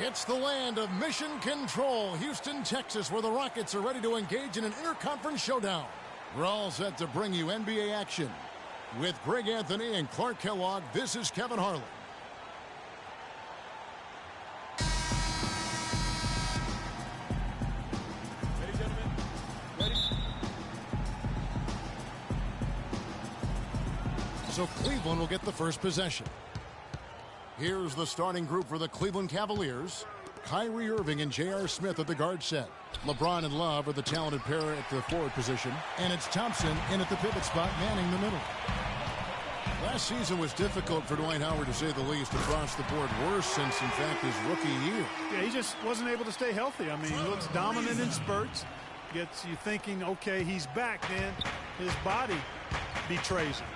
It's the land of mission control, Houston, Texas, where the Rockets are ready to engage in an interconference showdown. We're all set to bring you NBA action. With Greg Anthony and Clark Kellogg, this is Kevin Harlan. Ready, gentlemen? Ready? So Cleveland will get the first possession. Here's the starting group for the Cleveland Cavaliers. Kyrie Irving and J.R. Smith at the guard set. LeBron and Love are the talented pair at the forward position. And it's Thompson in at the pivot spot, manning the middle. Last season was difficult for Dwight Howard, to say the least, across the board. Worse since, in fact, his rookie year. Yeah, he just wasn't able to stay healthy. I mean, he looks dominant in spurts. Gets you thinking, okay, he's back, then his body betrays him.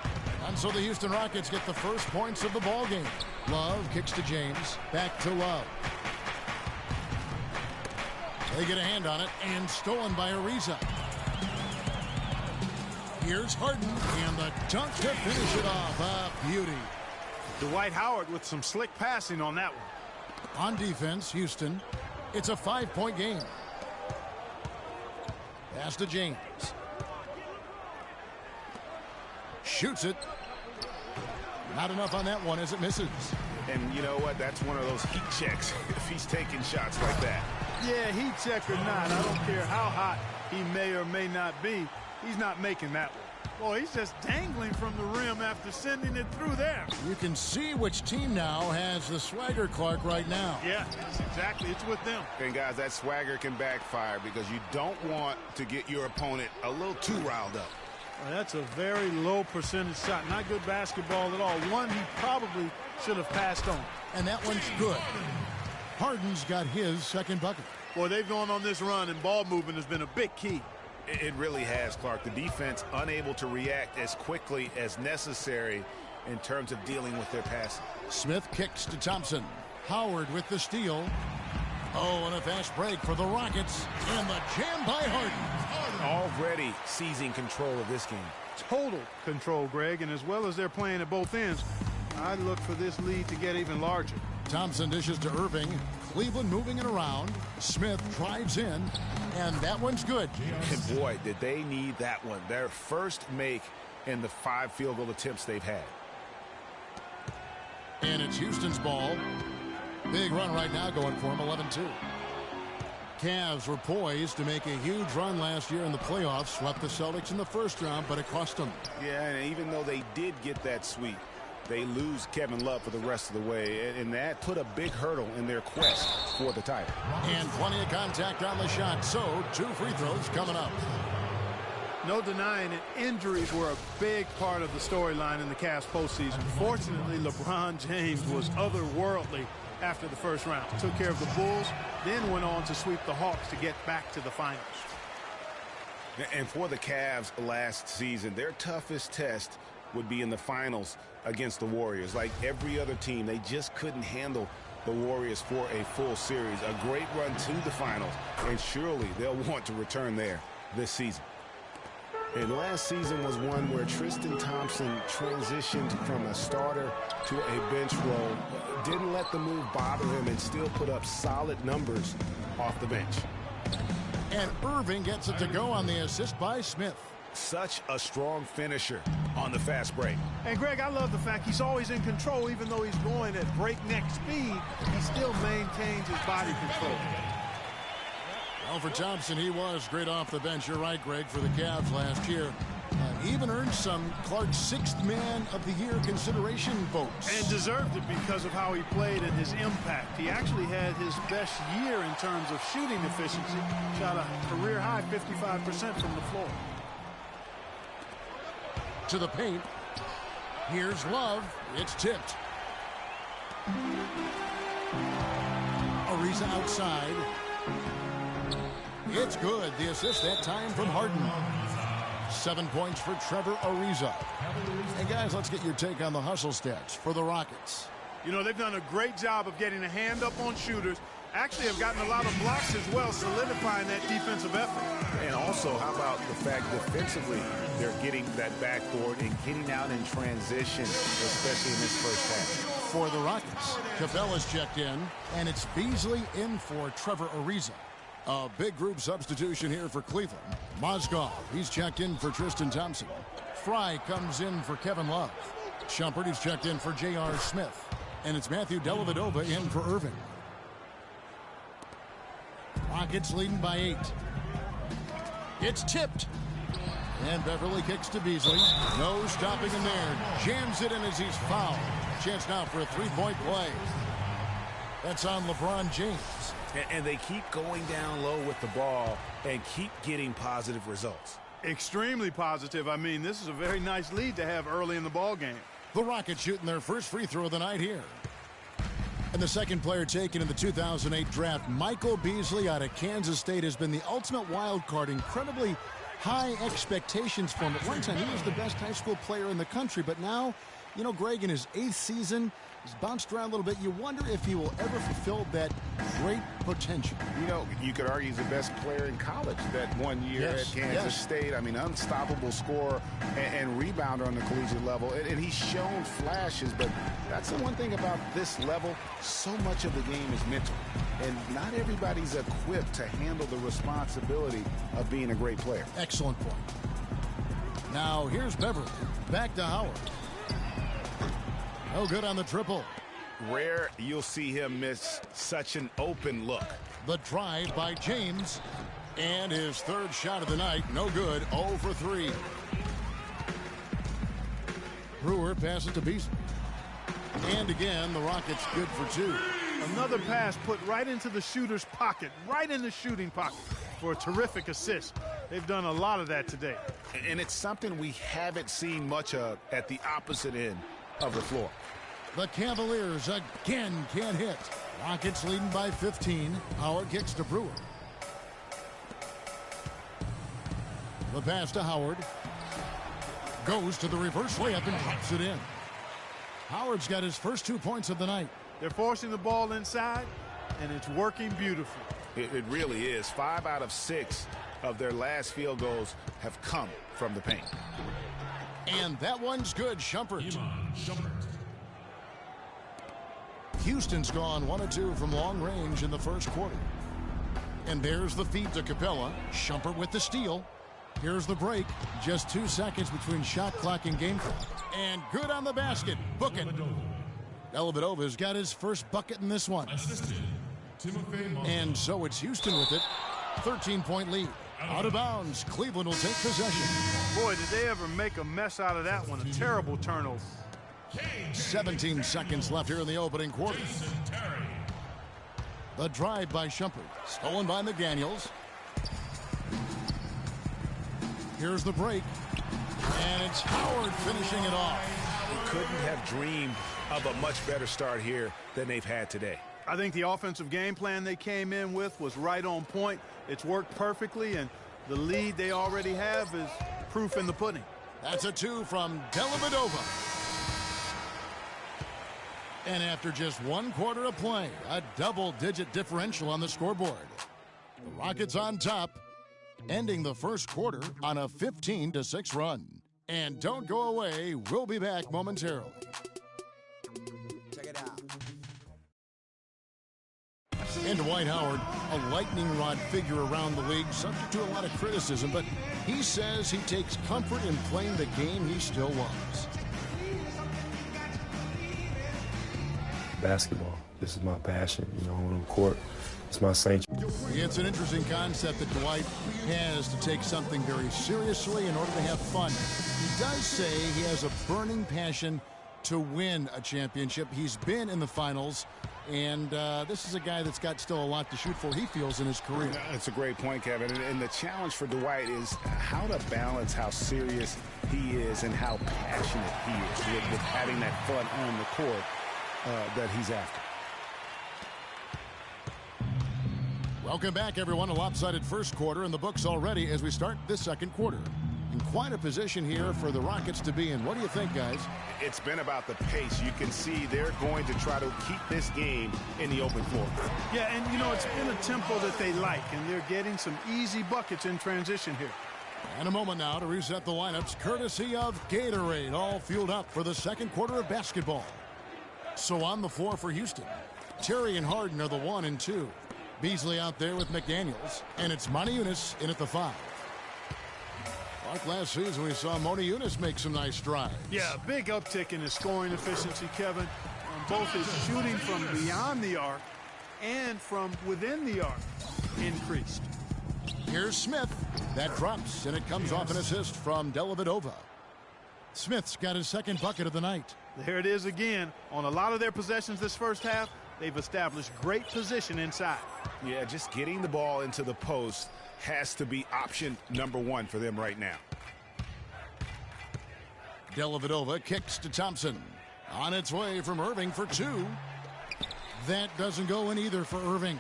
And so the Houston Rockets get the first points of the ball game. Love kicks to James. Back to Love. They get a hand on it, and stolen by Ariza. Here's Harden, and the dunk to finish it off. A beauty. Dwight Howard with some slick passing on that one. On defense, Houston, it's a 5-point game. Pass to James. Shoots it. Not enough on that one as it misses. And you know what? That's one of those heat checks if he's taking shots like that. Yeah, heat check or not, I don't care how hot he may or may not be, he's not making that one. Boy, he's just dangling from the rim after sending it through there. You can see which team now has the swagger, Clark, right now. Yeah, it's with them. And guys, that swagger can backfire because you don't want to get your opponent a little too riled up. Well, that's a very low percentage shot. Not good basketball at all. One he probably should have passed on. And that one's good. Harden's got his second bucket. Boy, they've gone on this run, and ball movement has been a big key. It really has, Clark. The defense unable to react as quickly as necessary in terms of dealing with their passing. Smith kicks to Thompson. Howard with the steal. Oh, and a fast break for the Rockets. And the jam by Harden. Already seizing control of this game. Total control, Greg, and as well as they're playing at both ends, I'd look for this lead to get even larger. Thompson dishes to Irving. Cleveland moving it around. Smith drives in, and that one's good. And boy, did they need that one. Their first make in the 5 field goal attempts they've had. And it's Houston's ball. Big run right now going for him, 11-2. Cavs were poised to make a huge run last year in the playoffs. Swept the Celtics in the first round, but it cost them. Yeah, and even though they did get that sweep, they lose Kevin Love for the rest of the way, and that put a big hurdle in their quest for the title. And plenty of contact on the shot, so 2 free throws coming up. No denying it, injuries were a big part of the storyline in the Cavs postseason. Fortunately, LeBron James was otherworldly after the first round. Took care of the Bulls, then went on to sweep the Hawks to get back to the finals. And for the Cavs last season, their toughest test would be in the finals against the Warriors. Like every other team, they just couldn't handle the Warriors for a full series. A great run to the finals, and surely they'll want to return there this season. And last season was one where Tristan Thompson transitioned from a starter to a bench role. Didn't let the move bother him and still put up solid numbers off the bench. And Irving gets it to go on the assist by Smith. Such a strong finisher on the fast break. And Greg, I love the fact he's always in control. Even though he's going at breakneck speed, he still maintains his body control. Well, for Thompson, he was great off the bench. You're right, Greg, for the Cavs last year. He even earned some Clark's 6th Man of the Year consideration votes. And deserved it because of how he played and his impact. He actually had his best year in terms of shooting efficiency. Shot a career-high 55% from the floor. To the paint. Here's Love. It's tipped. Ariza outside. It's good. The assist that time from Harden. 7 points for Trevor Ariza. And guys, let's get your take on the hustle stats for the Rockets. You know, they've done a great job of getting a hand up on shooters. Actually have gotten a lot of blocks as well, solidifying that defensive effort. And also, how about the fact defensively, they're getting that backboard and getting out in transition, especially in this first half. for the Rockets. Capella's checked in, and it's Beasley in for Trevor Ariza. A big group substitution here for Cleveland. Mozgov, he's checked in for Tristan Thompson. Fry comes in for Kevin Love. Shumpert, he's checked in for J.R. Smith. And it's Matthew Dellavedova in for Irving. Rockets leading by 8. It's tipped. And Beverly kicks to Beasley. No stopping him there. Jams it in as he's fouled. Chance now for a three-point play. That's on LeBron James. And they keep going down low with the ball and keep getting positive results. Extremely positive. I mean, this is a very nice lead to have early in the ball game. The Rockets shooting their first free throw of the night here. And the second player taken in the 2008 draft, Michael Beasley out of Kansas State, has been the ultimate wild card. Incredibly high expectations for him. At one time, he was the best high school player in the country, but now, you know, Greg, in his 8th season, he's bounced around a little bit. You wonder if he will ever fulfill that great potential. You know, you could argue he's the best player in college that 1 year at Kansas State. I mean, unstoppable scorer and rebounder on the collegiate level. And he's shown flashes, but that's the one thing about this level. So much of the game is mental. And not everybody's equipped to handle the responsibility of being a great player. Excellent point. Now, here's Beverly. Back to Howard. No good on the triple. Rare you'll see him miss such an open look. The drive by James. And his third shot of the night. No good. 0 for 3. Brewer passes to Beasley. And again, the Rockets good for 2. Another pass put right into the shooter's pocket, right in the shooting pocket for a terrific assist. They've done a lot of that today. And it's something we haven't seen much of at the opposite end of the floor. The Cavaliers again can't hit. Rockets leading by 15. Howard kicks to Brewer. The pass to Howard. Goes to the reverse layup and drops it in. Howard's got his first 2 points of the night. They're forcing the ball inside, and it's working beautifully. It really is. 5 out of 6 of their last field goals have come from the paint. And that one's good. Shumpert. Houston's gone 1 of 2 from long range in the first quarter. And there's the feed to Capella. Shumpert with the steal. Here's the break. Just 2 seconds between shot clock and game clock. And good on the basket. Book it. Dellavedova's got his first bucket in this one. And so it's Houston with it. 13-point lead. Out of bounds. Cleveland will take possession. Boy, did they ever make a mess out of that one. A terrible turnover. 17 seconds left here in the opening quarter. The drive by Shumpert. Stolen by McDaniels. Here's the break. And it's Howard finishing it off. They couldn't have dreamed of a much better start here than they've had today. I think the offensive game plan they came in with was right on point. It's worked perfectly, and the lead they already have is proof in the pudding. That's a 2 from Dellavedova. And after just 1 quarter of play, a double-digit differential on the scoreboard. The Rockets on top, ending the first quarter on a 15-6 run. And don't go away. We'll be back momentarily. Check it out. And Dwight Howard, a lightning rod figure around the league, subject to a lot of criticism, but he says he takes comfort in playing the game he still loves. Basketball. This is my passion, you know, on the court. It's my sanctuary. It's an interesting concept that Dwight has to take something very seriously in order to have fun. He does say he has a burning passion to win a championship. He's been in the finals, and this is a guy that's got still a lot to shoot for, he feels, in his career. That's a great point, Kevin. And the challenge for Dwight is how to balance how serious he is and how passionate he is with having that fun on the court that he's after. Welcome back, everyone. A lopsided first quarter in the books already as we start this second quarter. In quite a position here for the Rockets to be in. What do you think, guys? It's been about the pace. You can see they're going to try to keep this game in the open floor. Yeah, and, you know, it's been a tempo that they like, and they're getting some easy buckets in transition here. And a moment now to reset the lineups, courtesy of Gatorade, all fueled up for the second quarter of basketball. So on the floor for Houston, Terry and Harden are the 1 and 2. Beasley out there with McDaniels, and it's Moniunas in at the 5. Like last season, we saw Moniunas make some nice strides. Yeah, a big uptick in his scoring efficiency, Kevin, on both his shooting from beyond the arc and from within the arc increased. Here's Smith. That drops, and it comes off an assist from Dellavedova. Smith's got his second bucket of the night. There it is again. On a lot of their possessions this first half, they've established great position inside. Yeah, just getting the ball into the post has to be option number 1 for them right now. Dellavedova kicks to Thompson. On its way from Irving for 2. That doesn't go in either for Irving.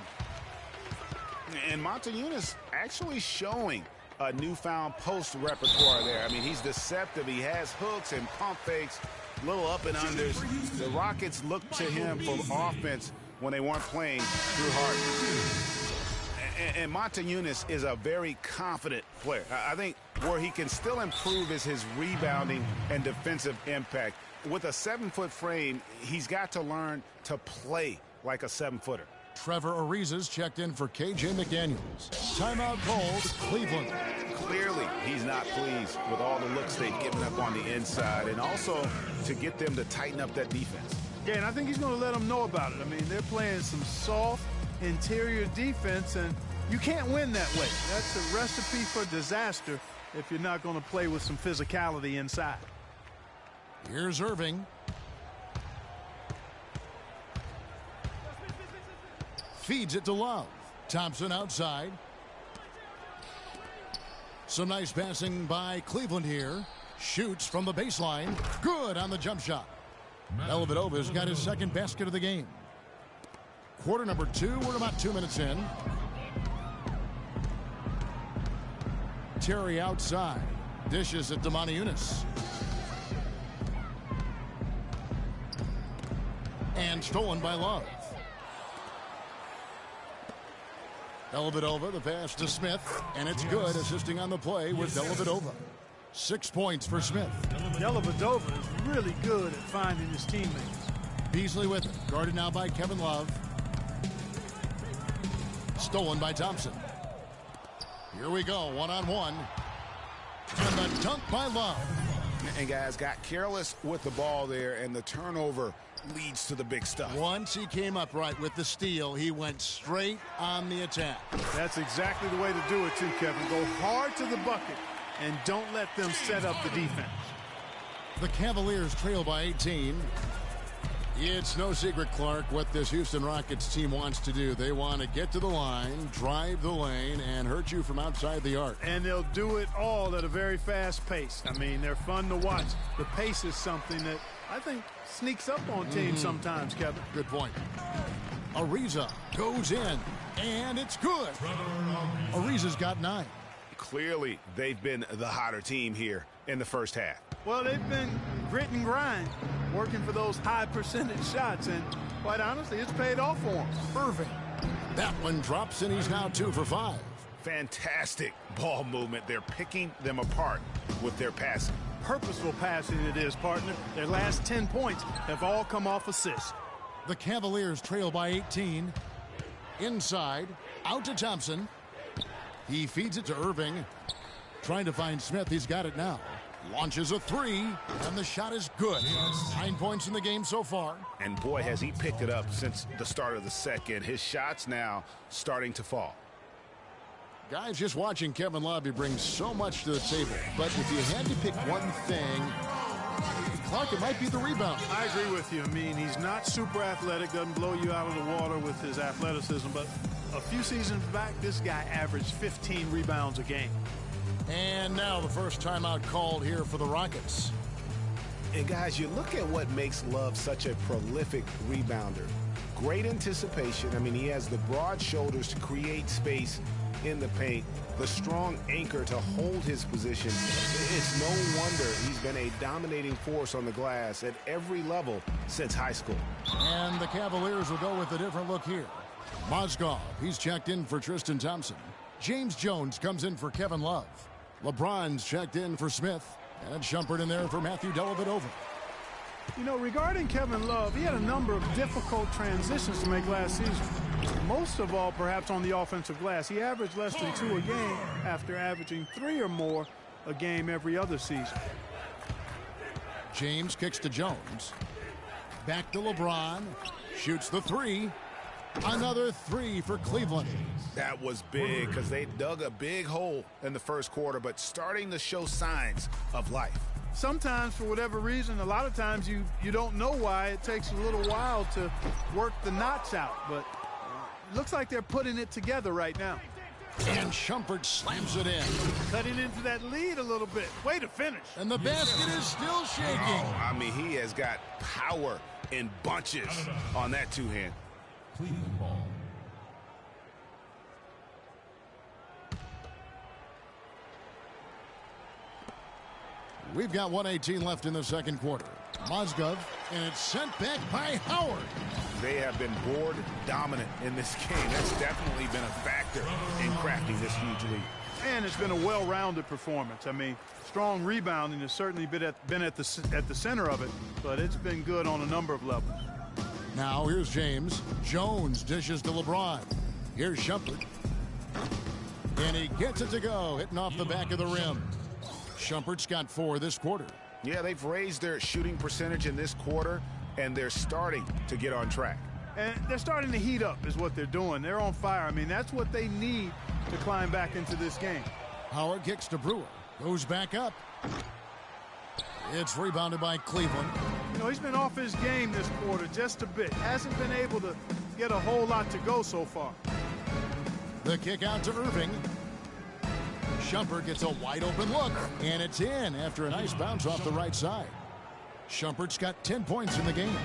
And Moniunas actually showing a newfound post repertoire there. I mean, he's deceptive. He has hooks and pump fakes, little up and unders. The Rockets look to him for offense when they weren't playing through Harden. And Moniunas is a very confident player. I think where he can still improve is his rebounding and defensive impact. With a 7-foot frame, he's got to learn to play like a 7-footer. Trevor Ariza's checked in for KJ McDaniels. Timeout called Cleveland. Clearly, he's not pleased with all the looks they've given up on the inside, and also to get them to tighten up that defense. Yeah, and I think he's going to let them know about it. I mean, they're playing some soft interior defense, and you can't win that way. That's a recipe for disaster if you're not going to play with some physicality inside. Here's Irving. Feeds it to Love. Thompson outside. Some nice passing by Cleveland here. Shoots from the baseline. Good on the jump shot. Dellavedova's got his second basket of the game. Quarter number 2. We're about 2 minutes in. Terry outside. Dishes it to Moniunas. And stolen by Love. Dellavedova, the pass to Smith, and it's good, assisting on the play with Dellavedova. 6 points for Smith. Dellavedova is really good at finding his teammates. Beasley with it, guarded now by Kevin Love. Stolen by Thompson. Here we go, one-on-one. And the dunk by Love. And guys got careless with the ball there, and the turnover leads to the big stuff. Once he came up right with the steal, he went straight on the attack. That's exactly the way to do it too, Kevin. Go hard to the bucket and don't let them set up the defense. The Cavaliers trail by 18. It's no secret, Clark, what this Houston Rockets team wants to do. They want to get to the line, drive the lane, and hurt you from outside the arc. And they'll do it all at a very fast pace. I mean, they're fun to watch. The pace is something that I think sneaks up on teams sometimes, Kevin. Good point. Ariza goes in, and it's good. Ariza's got 9. Clearly, they've been the hotter team here in the first half. Well, they've been grit and grind, working for those high percentage shots, and quite honestly, it's paid off for them. Irving. That one drops, and he's now 2 for 5. Fantastic ball movement. They're picking them apart with their passing. Purposeful passing it is, partner. Their last 10 points have all come off assists. The Cavaliers trail by 18. Inside, out to Thompson. He feeds it to Irving. Trying to find Smith. He's got it now. Launches a 3, and the shot is good. 9 points in the game so far. And boy, has he picked it up since the start of the second. His shots now starting to fall. Guys, just watching Kevin Love, he brings so much to the table. But if you had to pick one thing, Clark, it might be the rebound. I agree with you. I mean, he's not super athletic, doesn't blow you out of the water with his athleticism, but a few seasons back, this guy averaged 15 rebounds a game. And now the first timeout called here for the Rockets. And guys, you look at what makes Love such a prolific rebounder. Great anticipation. I mean, he has the broad shoulders to create space in the paint, the strong anchor to hold his position. It's no wonder he's been a dominating force on the glass at every level since high school. And the Cavaliers will go with a different look here. Mozgov, he's checked in for Tristan Thompson. James Jones comes in for Kevin Love. LeBron's checked in for Smith. And Shumpert in there for Matthew Dellavedova. You know, regarding Kevin Love, he had a number of difficult transitions to make last season. Most of all, perhaps on the offensive glass. He averaged less than 2 a game after averaging 3 or more a game every other season. James kicks to Jones. Back to LeBron. Shoots the 3. Another 3 for Cleveland. That was big because they dug a big hole in the first quarter, but starting to show signs of life. Sometimes, for whatever reason, a lot of times you don't know why. It takes a little while to work the knots out, but it looks like they're putting it together right now. And Shumpert slams it in. Cutting into that lead a little bit. Way to finish. And the basket is still shaking. Oh, I mean, he has got power in bunches on that two-hand. Cleveland ball. We've got 1:18 left in the second quarter. Mozgov, and it's sent back by Howard. They have been board dominant in this game. That's definitely been a factor in crafting this huge lead. And it's been a well-rounded performance. I mean, strong rebounding has certainly been at the center of it, but it's been good on a number of levels. Now here's James. Jones dishes to LeBron. Here's Shumpert. And he gets it to go, hitting off the back of the rim. Shumpert's got 4 this quarter. Yeah, they've raised their shooting percentage in this quarter, and they're starting to get on track. And they're starting to heat up is what they're doing. They're on fire. I mean, that's what they need to climb back into this game. Howard kicks to Brewer. Goes back up. It's rebounded by Cleveland. You know, he's been off his game this quarter just a bit. Hasn't been able to get a whole lot to go so far. The kick out to Irving. Shumpert gets a wide open look, and it's in after a nice bounce off the right side. Shumpert's got 10 points in the game.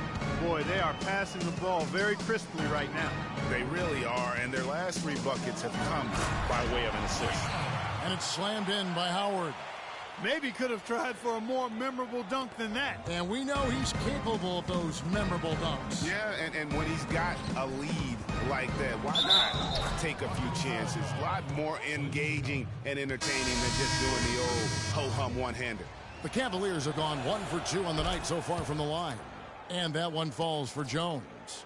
Boy, they are passing the ball very crisply right now. They really are, and their last 3 buckets have come by way of an assist. And it's slammed in by Howard. Maybe could have tried for a more memorable dunk than that. And we know he's capable of those memorable dunks. Yeah, and when he's got a lead like that, why not take a few chances? A lot more engaging and entertaining than just doing the old ho-hum one-hander. The Cavaliers have gone 1 for 2 on the night so far from the line. And that one falls for Jones.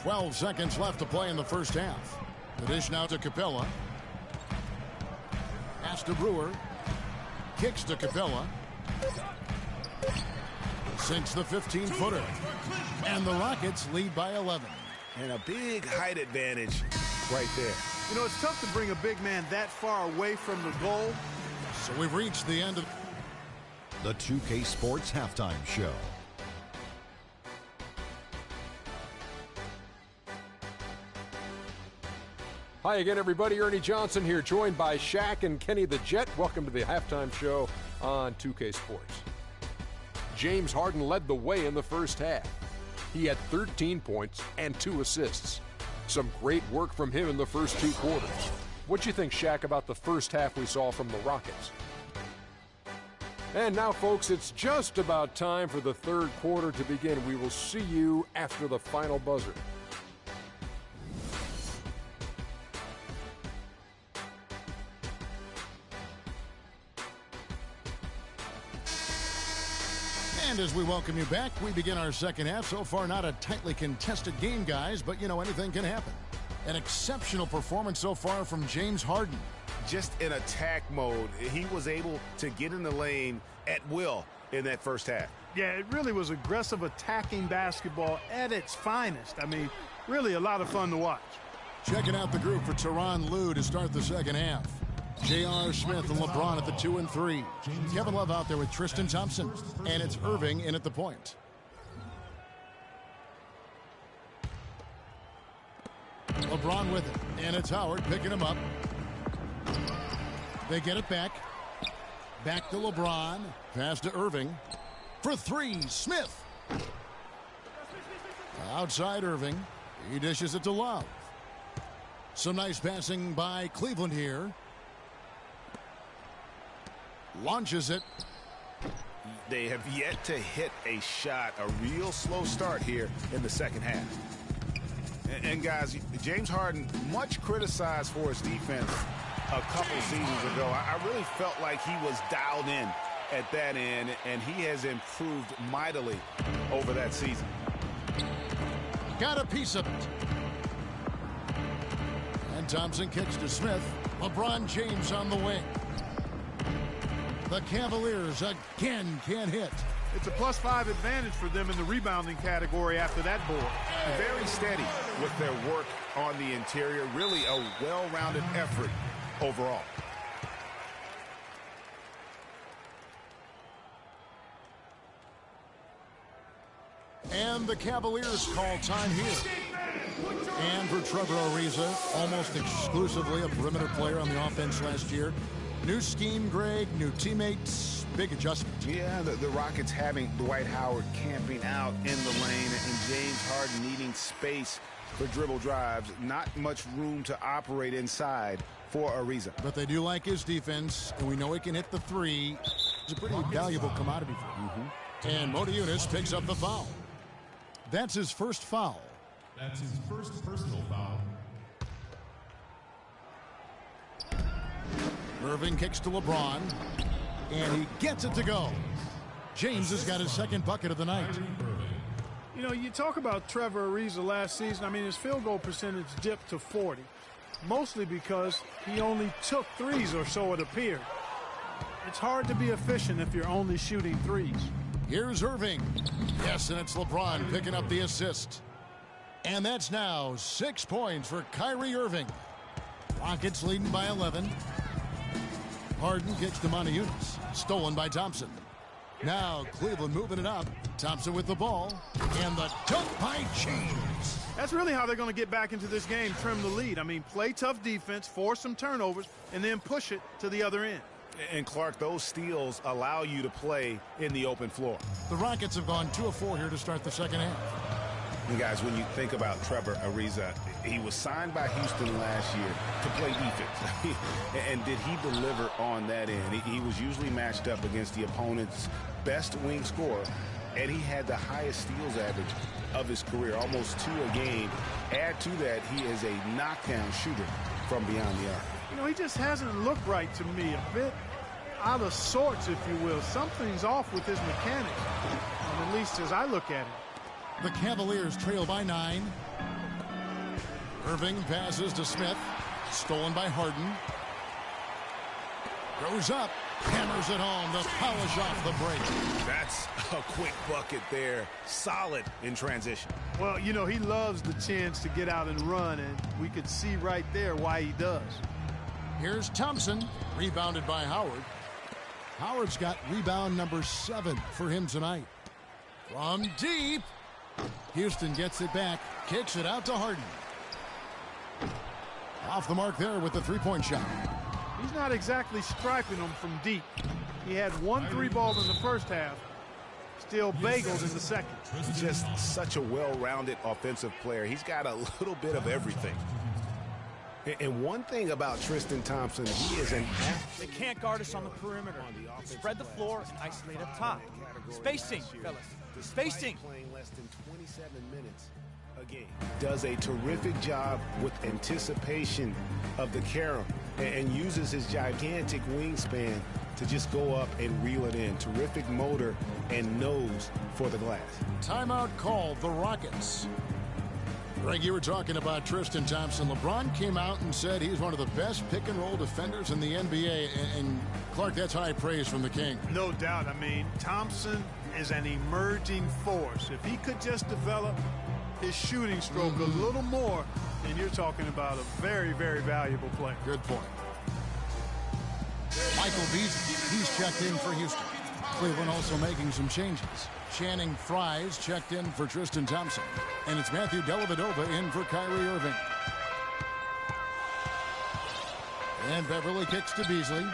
12 seconds left to play in the first half. The dish now to Capella. Pass to Brewer. Kicks to Capella. Sinks the 15-footer. And the Rockets lead by 11. And a big height advantage right there. You know, it's tough to bring a big man that far away from the goal. So we've reached the end of The 2K Sports Halftime Show. Hi again, everybody. Ernie Johnson here, joined by Shaq and Kenny the Jet. Welcome to the halftime show on 2K Sports. James Harden led the way in the first half. He had 13 points and 2 assists. Some great work from him in the first 2 quarters. What do you think, Shaq, about the first half we saw from the Rockets? And now, folks, it's just about time for the third quarter to begin. We will see you after the final buzzer. And as we welcome you back, we begin our second half. So far, not a tightly contested game, guys, but, you know, anything can happen. An exceptional performance so far from James Harden. Just in attack mode, he was able to get in the lane at will in that first half. Yeah, it really was aggressive attacking basketball at its finest. I mean, really a lot of fun to watch. Checking out the group for Tyronn Lue to start the second half. J.R. Smith and LeBron at the 2 and 3. Kevin Love out there with Tristan Thompson. And it's Irving in at the point. LeBron with it. And it's Howard picking him up. They get it back. Back to LeBron. Pass to Irving. For 3, Smith. Outside Irving. He dishes it to Love. Some nice passing by Cleveland here. Launches it. They have yet to hit a shot, a real slow start here in the second half. And guys, James Harden, much criticized for his defense a couple seasons ago. I really felt like he was dialed in at that end, and he has improved mightily over that season. Got a piece of it. And Thompson kicks to Smith. LeBron James on the wing. The Cavaliers again can't hit. It's a +5 advantage for them in the rebounding category after that board. Very steady with their work on the interior. Really a well-rounded effort overall. And the Cavaliers call time here. And for Trevor Ariza, almost exclusively a perimeter player on the offense last year. New scheme, Greg, new teammates, big adjustment. Yeah, the Rockets having Dwight Howard camping out in the lane and James Harden needing space for dribble drives. Not much room to operate inside for Ariza. But they do like his defense, and we know he can hit the three. It's a pretty valuable commodity for him. And Motiejunas picks up the foul. That's his first foul. That's his first personal foul. Irving kicks to LeBron, and he gets it to go. James has got his second bucket of the night. You know, you talk about Trevor Ariza last season. I mean, his field goal percentage dipped to 40, mostly because he only took threes, or so it appeared. It's hard to be efficient if you're only shooting threes. Here's Irving. Yes, and it's LeBron picking up the assist. And that's now 6 points for Kyrie Irving. Rockets leading by 11. Harden kicks to Motiejunas. Stolen by Thompson. Now Cleveland moving it up. Thompson with the ball. And the dunk by James. That's really how they're going to get back into this game, trim the lead. I mean, play tough defense, force some turnovers, and then push it to the other end. And, Clark, those steals allow you to play in the open floor. The Rockets have gone 2 of 4 here to start the second half. And guys, when you think about Trevor Ariza, he was signed by Houston last year to play defense. And did he deliver on that end? He was usually matched up against the opponent's best wing scorer, and he had the highest steals average of his career, almost 2 a game. Add to that, he is a knockdown shooter from beyond the arc. You know, he just hasn't looked right to me. A bit out of sorts, if you will. Something's off with his mechanics, at least as I look at it. The Cavaliers trail by 9. Irving passes to Smith. Stolen by Harden. Goes up. Hammers it home. The polish off the break. That's a quick bucket there. Solid in transition. Well, you know, he loves the chance to get out and run, and we could see right there why he does. Here's Thompson. Rebounded by Howard. Howard's got rebound number 7 for him tonight. From deep. Houston gets it back. Kicks it out to Harden. Off the mark there with the three-point shot. He's not exactly striping them from deep. He had 1 3-ball in the first half. Still bagels in the second. Just such a well-rounded offensive player. He's got a little bit of everything. And one thing about Tristan Thompson, he is an athlete. They can't guard us on the perimeter. Spread the floor and isolate up top. Spacing, fellas. Spacing. Playing less than 27 minutes a game. Does a terrific job with anticipation of the carom and uses his gigantic wingspan to just go up and reel it in. Terrific motor and nose for the glass. Timeout called, the Rockets. Greg, you were talking about Tristan Thompson. LeBron came out and said he's one of the best pick-and-roll defenders in the NBA. And Clark, that's high praise from the King. No doubt. I mean, Thompson is an emerging force. If he could just develop his shooting stroke a little more, then you're talking about a very, very valuable player. Good point. Michael Beasley, he's checked in for Houston. Cleveland also making some changes. Channing Frye's checked in for Tristan Thompson. And it's Matthew Dellavedova in for Kyrie Irving. And Beverly kicks to Beasley.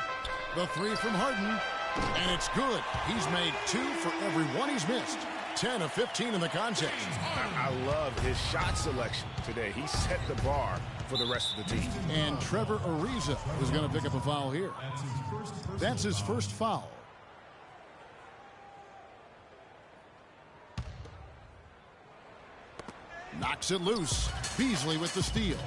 The 3 from Harden. And it's good. He's made 2 for every 1 he's missed. 10 of 15 in the contest. I love his shot selection today. He set the bar for the rest of the team. And Trevor Ariza is going to pick up a foul here. That's his first foul. Knocks it loose. Beasley with the steal.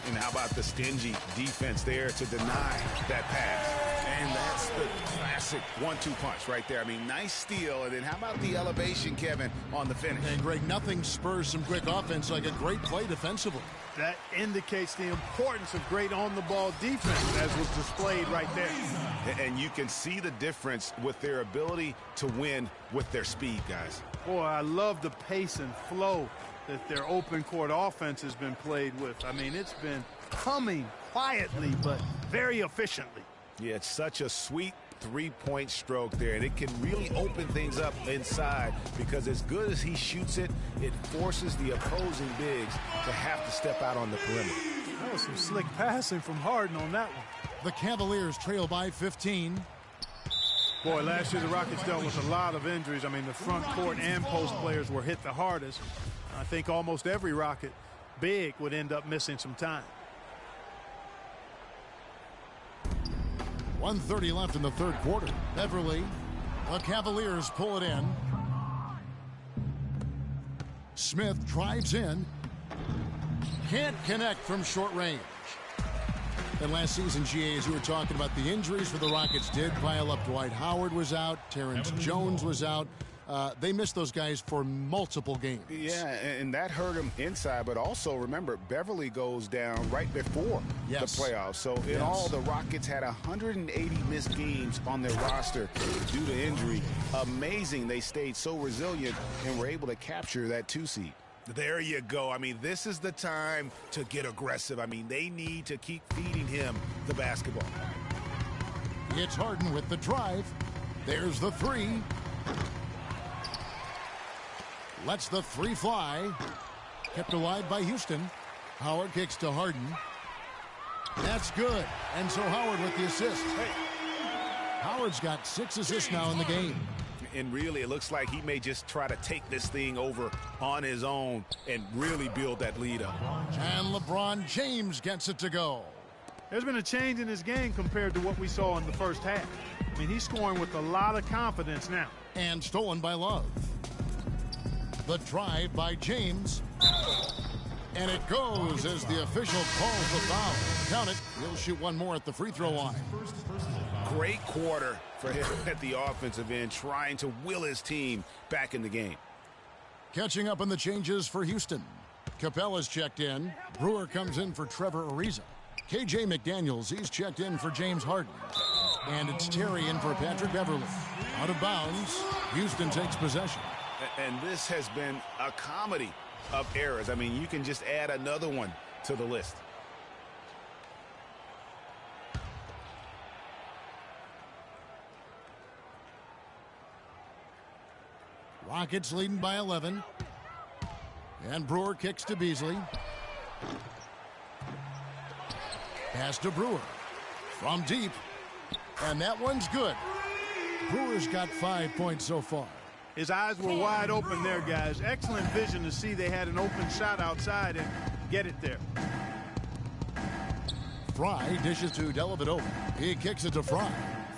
And how about the stingy defense there to deny that pass? And that's the classic 1-2 punch right there. I mean, nice steal. And then how about the elevation, Kevin, on the finish? And, Greg, nothing spurs some quick offense like a great play defensively. That indicates the importance of great on-the-ball defense, as was displayed right there. And you can see the difference with their ability to win with their speed, guys. Boy, I love the pace and flow that their open court offense has been played with. I mean, it's been humming quietly, but very efficiently. Yeah, it's such a sweet three-point stroke there, and it can really open things up inside because as good as he shoots it, it forces the opposing bigs to have to step out on the perimeter. That was some slick passing from Harden on that one. The Cavaliers trail by 15. Boy, last year the Rockets dealt with a lot of injuries. I mean, the front court and post players were hit the hardest. I think almost every Rocket big would end up missing some time. 1:30 left in the third quarter. Beverly, the Cavaliers pull it in. Smith drives in. Can't connect from short range. And last season, GA, as you were talking about, the injuries for the Rockets did pile up. Dwight Howard was out. Terrence Jones was out. They missed those guys for multiple games. Yeah, and that hurt them inside. But also, remember, Beverly goes down right before the playoffs. So, in all, the Rockets had 180 missed games on their roster due to injury. Amazing they stayed so resilient and were able to capture that 2 seed. There you go. I mean, this is the time to get aggressive. I mean, they need to keep feeding him the basketball. It's Harden with the drive. There's the three. Lets the three fly. Kept alive by Houston. Howard kicks to Harden. That's good. And so Howard with the assist. Howard's got 6 assists now in the game. And really, it looks like he may just try to take this thing over on his own and really build that lead up. And LeBron James gets it to go. There's been a change in his game compared to what we saw in the first half. I mean, he's scoring with a lot of confidence now. And stolen by Love. The drive by James. And it goes as the official calls the foul. Count it. He'll shoot one more at the free throw line. Great quarter for him at the offensive end, trying to will his team back in the game. Catching up on the changes for Houston. Capella's checked in. Brewer comes in for Trevor Ariza. KJ McDaniels, he's checked in for James Harden. And it's Terry in for Patrick Beverly. Out of bounds, Houston takes possession. And this has been a comedy of errors. I mean, you can just add another one to the list. Rockets leading by 11. And Brewer kicks to Beasley. Pass to Brewer. From deep. And that one's good. Brewer's got 5 points so far. His eyes were wide open there, guys. Excellent vision to see they had an open shot outside and get it there. Fry dishes to Dellavedova. He kicks it to Fry.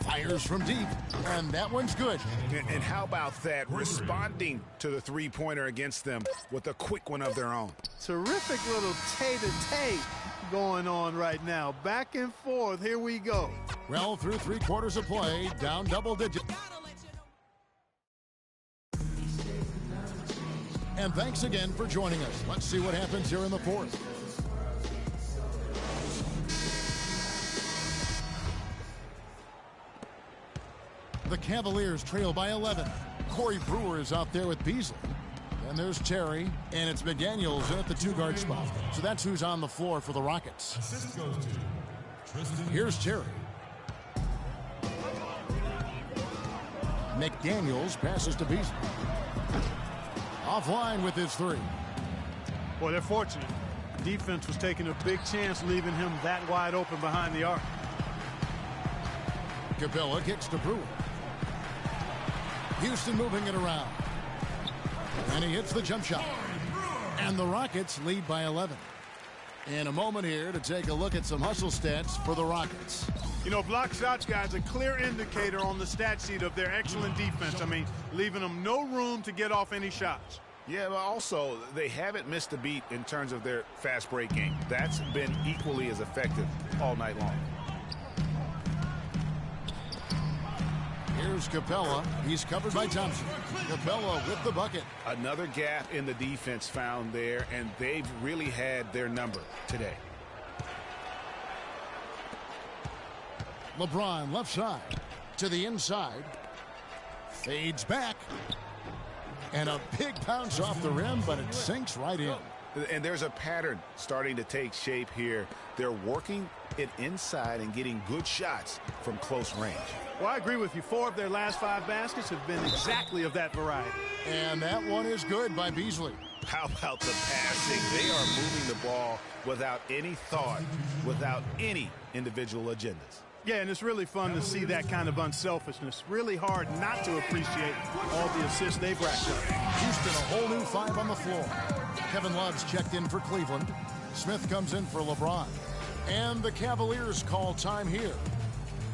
Fires from deep, and that one's good. And how about that? Responding to the three-pointer against them with a quick one of their own. Terrific little tay-to-tay going on right now. Back and forth. Here we go. Well, through 3 quarters of play, down double digits. And thanks again for joining us. Let's see what happens here in the fourth. The Cavaliers trail by 11. Corey Brewer is out there with Beasley. And there's Terry, and it's McDaniels in at the 2-guard spot. So that's who's on the floor for the Rockets. Here's Terry. McDaniels passes to Beasley. Offline with his 3. Well, they're fortunate. Defense was taking a big chance, leaving him that wide open behind the arc. Capella kicks to Brewer. Houston moving it around. And he hits the jump shot. And the Rockets lead by 11. In a moment here to take a look at some hustle stats for the Rockets. You know, block shots, guys, a clear indicator on the stat sheet of their excellent defense. I mean, leaving them no room to get off any shots. Yeah, but also, they haven't missed a beat in terms of their fast break game. That's been equally as effective all night long. Here's Capella. He's covered by Thompson. Capella with the bucket. Another gap in the defense found there, and they've really had their number today. LeBron left side to the inside. Fades back. And a big bounce off the rim, but it sinks right in. And there's a pattern starting to take shape here. They're working it inside and getting good shots from close range. Well, I agree with you. 4 of their last 5 baskets have been exactly of that variety. And that one is good by Beasley. How about the passing? They are moving the ball without any thought, without any individual agendas. Yeah, and it's really fun to see that kind of unselfishness. Really hard not to appreciate all the assists they've racked up. Houston, a whole new 5 on the floor. Kevin Love's checked in for Cleveland. Smith comes in for LeBron. And the Cavaliers call time here.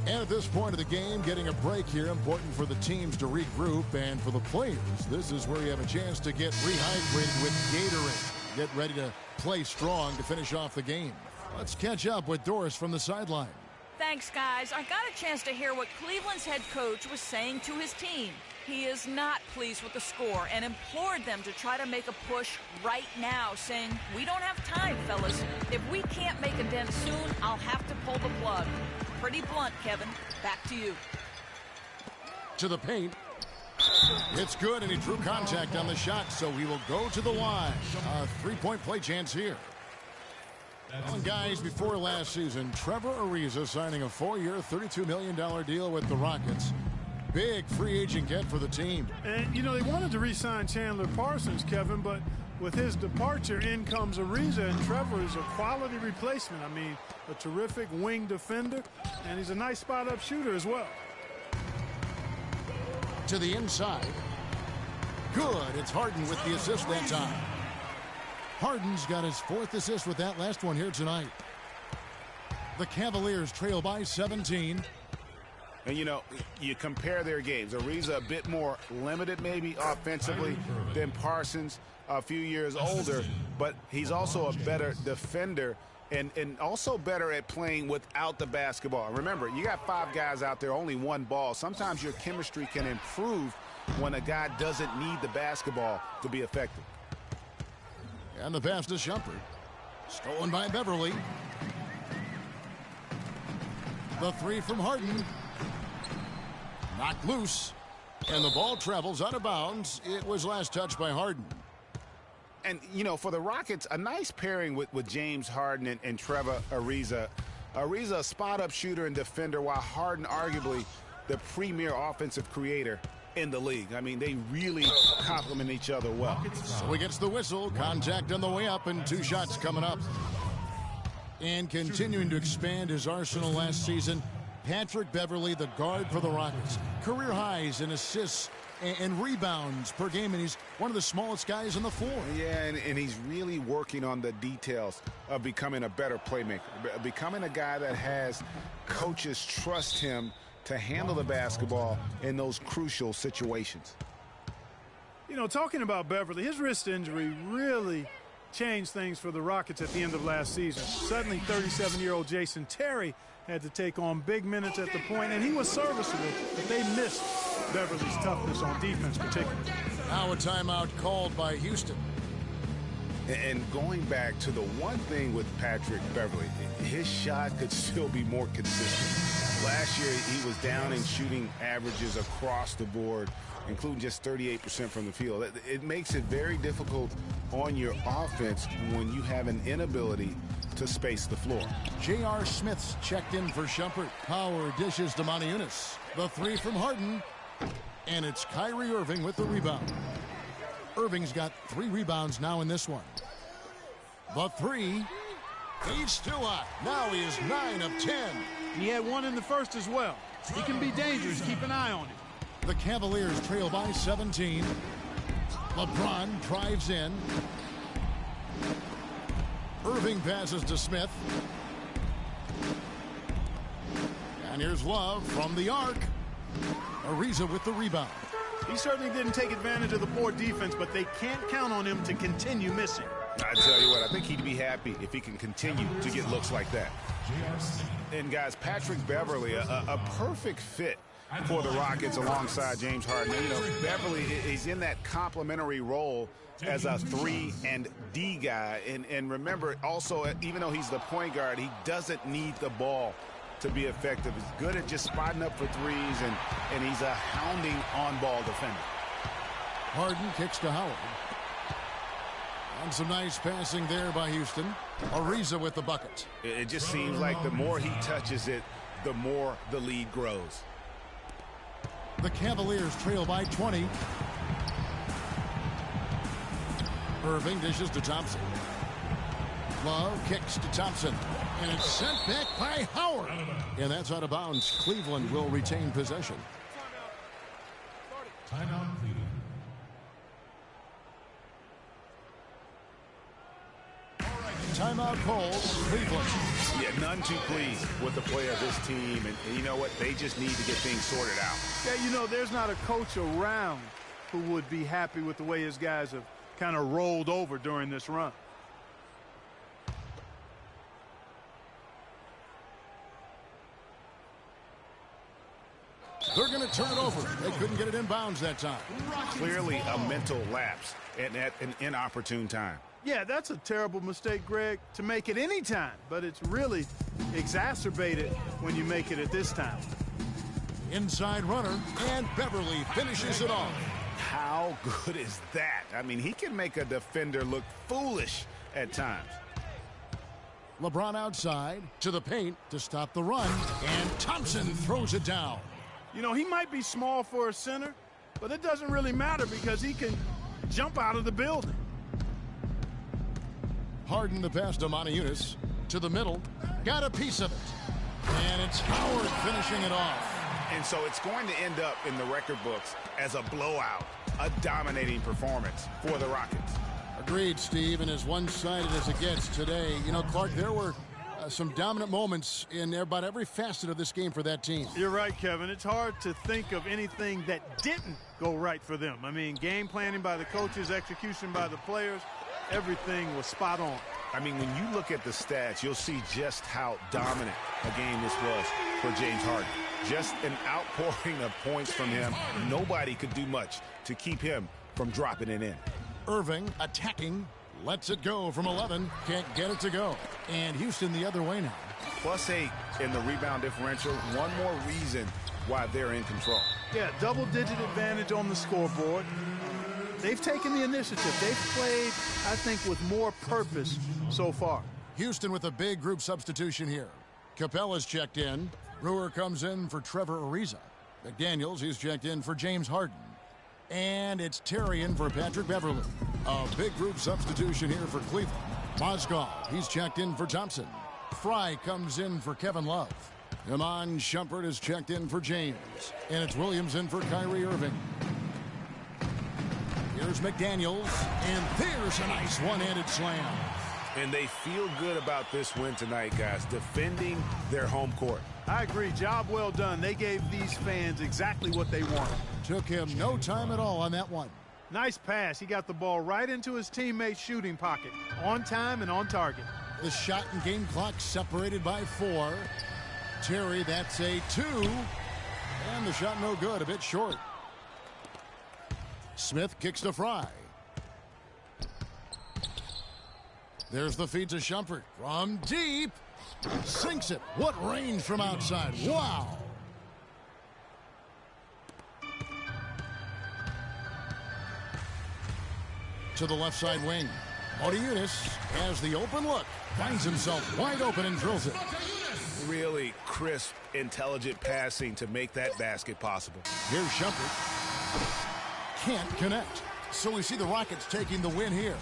And at this point of the game, getting a break here, important for the teams to regroup, and for the players, this is where you have a chance to get rehydrated with Gatorade. Get ready to play strong to finish off the game. Let's catch up with Doris from the sideline. Thanks, guys. I got a chance to hear what Cleveland's head coach was saying to his team. He is not pleased with the score and implored them to try to make a push right now, saying, "We don't have time, fellas. If we can't make a dent soon, I'll have to pull the plug." Pretty blunt, Kevin. Back to you. To the paint. It's good, and he drew contact on the shot, so he will go to the line. A three-point play chance here. Well, guys, before last season, Trevor Ariza signing a 4-year, $32 million deal with the Rockets. Big free agent get for the team. And, you know, they wanted to re-sign Chandler Parsons, Kevin, but with his departure, in comes Ariza, and Trevor is a quality replacement. I mean, a terrific wing defender, and he's a nice spot-up shooter as well. To the inside. Good. It's Harden with the assist that time. Harden's got his 4th assist with that last one here tonight. The Cavaliers trail by 17. And, you know, you compare their games. Ariza a bit more limited maybe offensively than Parsons, a few years older, but he's also a better defender and also better at playing without the basketball. Remember, you got 5 guys out there, only 1 ball. Sometimes your chemistry can improve when a guy doesn't need the basketball to be effective. And the pass to Shumpert. Stolen by Beverly. The 3 from Harden. Knocked loose. And the ball travels out of bounds. It was last touched by Harden. And, you know, for the Rockets, a nice pairing with James Harden and Trevor Ariza. Ariza, a spot-up shooter and defender, while Harden arguably the premier offensive creator in the league. I mean, they really complement each other well. So he gets the whistle. Contact on the way up, and 2 shots coming up. And continuing to expand his arsenal last season, Patrick Beverly, the guard for the Rockets. Career highs in assists and rebounds per game, and he's one of the smallest guys on the floor. Yeah, and he's really working on the details of becoming a better playmaker, becoming a guy that has coaches trust him to handle the basketball in those crucial situations. You know, talking about Beverly, his wrist injury really changed things for the Rockets at the end of last season. Suddenly, 37-year-old Jason Terry had to take on big minutes at the point, and he was serviceable, but they missed Beverly's toughness on defense particularly. Now a timeout called by Houston. And going back to the one thing with Patrick Beverly, his shot could still be more consistent. Last year, he was down in shooting averages across the board, including just 38% from the field. It makes it very difficult on your offense when you have an inability to space the floor. J.R. Smith's checked in for Shumpert. Power dishes to Moniunas. The 3 from Harden. And it's Kyrie Irving with the rebound. Irving's got 3 rebounds now in this one. The 3. He's still hot. Now he is 9 of 10. He had 1 in the first as well. He can be dangerous. Keep an eye on him. The Cavaliers trail by 17. LeBron drives in. Irving passes to Smith. And here's Love from the arc. Ariza with the rebound. He certainly didn't take advantage of the poor defense, but they can't count on him to continue missing. I tell you what, I think he'd be happy if he can continue to get looks like that. And guys, Patrick Beverly, a perfect fit for the Rockets alongside James Harden. You know, Beverly is in that complementary role as a 3 and D guy. And remember, also, even though he's the point guard, he doesn't need the ball to be effective. He's good at just spotting up for threes, and he's a hounding on-ball defender. Harden kicks to Howard. And some nice passing there by Houston. Ariza with the bucket. It just seems like the more he touches it, the more the lead grows. The Cavaliers trail by 20. Irving dishes to Thompson. Love kicks to Thompson. And it's sent back by Howard. And that's out of bounds. Cleveland will retain possession. Timeout, Cleveland. Timeout called Cleveland. Yeah, none too pleased with the play of this team. And you know what? They just need to get things sorted out. Yeah, you know, there's not a coach around who would be happy with the way his guys have kind of rolled over during this run. They're going to turn it over. They couldn't get it in bounds that time. Clearly a mental lapse and at an inopportune time. Yeah, that's a terrible mistake, Greg, to make it any time, but it's really exacerbated when you make it at this time. Inside runner, and Beverly finishes it off. How good is that? I mean, he can make a defender look foolish at times. LeBron outside to the paint to stop the run, and Thompson throws it down. You know, he might be small for a center, but it doesn't really matter because he can jump out of the building. Harden the pass to Montejunas to the middle, got a piece of it, and it's Howard finishing it off. And so it's going to end up in the record books as a blowout, a dominating performance for the Rockets. Agreed, Steve, and as one-sided as it gets today. You know, Clark, there were some dominant moments in about every facet of this game for that team. You're right, Kevin. It's hard to think of anything that didn't go right for them. I mean, game planning by the coaches, execution by the players, everything was spot on. I mean, when you look at the stats, you'll see just how dominant a game this was for James Harden. Just an outpouring of points from him. Nobody could do much to keep him from dropping it in. Irving attacking, lets it go from 11, can't get it to go. And Houston the other way now. +8 in the rebound differential. One more reason why they're in control. Yeah, double-digit advantage on the scoreboard. They've taken the initiative. They've played, I think, with more purpose so far. Houston with a big group substitution here. Capella's checked in. Brewer comes in for Trevor Ariza. McDaniels, he's checked in for James Harden. And it's Terry in for Patrick Beverly. A big group substitution here for Cleveland. Mozgov, he's checked in for Thompson. Fry comes in for Kevin Love. Iman Shumpert is checked in for James. And it's Williams in for Kyrie Irving. Here's McDaniels, and there's a nice one-handed slam. And they feel good about this win tonight, guys, defending their home court. I agree. Job well done. They gave these fans exactly what they wanted. Took him no time at all on that one. Nice pass. He got the ball right into his teammate's shooting pocket. On time and on target. The shot and game clock separated by 4. Terry, that's a 2. And the shot no good, a bit short. Smith kicks to Fry. There's the feed to Shumpert from deep. Sinks it. What range from outside. Wow. To the left side wing. Montejunas has the open look. Finds himself wide open and drills it. Really crisp, intelligent passing to make that basket possible. Here's Shumpert. Can't connect. So we see the Rockets taking the win here.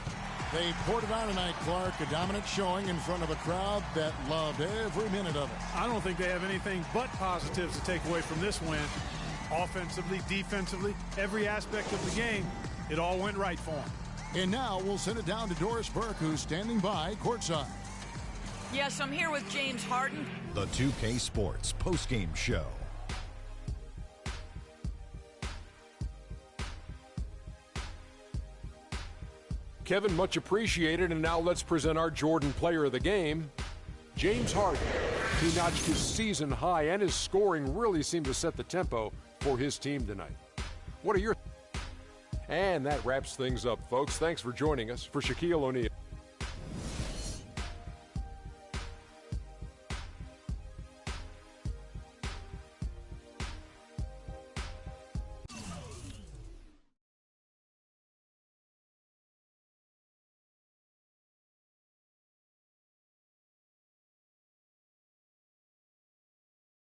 They poured it on tonight, Clark. A dominant showing in front of a crowd that loved every minute of it. I don't think they have anything but positives to take away from this win. Offensively, defensively, every aspect of the game, it all went right for them. And now we'll send it down to Doris Burke, who's standing by courtside. Yes, I'm here with James Harden. The 2K Sports postgame show. Kevin, much appreciated. And now let's present our Jordan player of the game, James Harden. He notched his season high, and his scoring really seemed to set the tempo for his team tonight. What are your... And that wraps things up, folks. Thanks for joining us. For Shaquille O'Neal.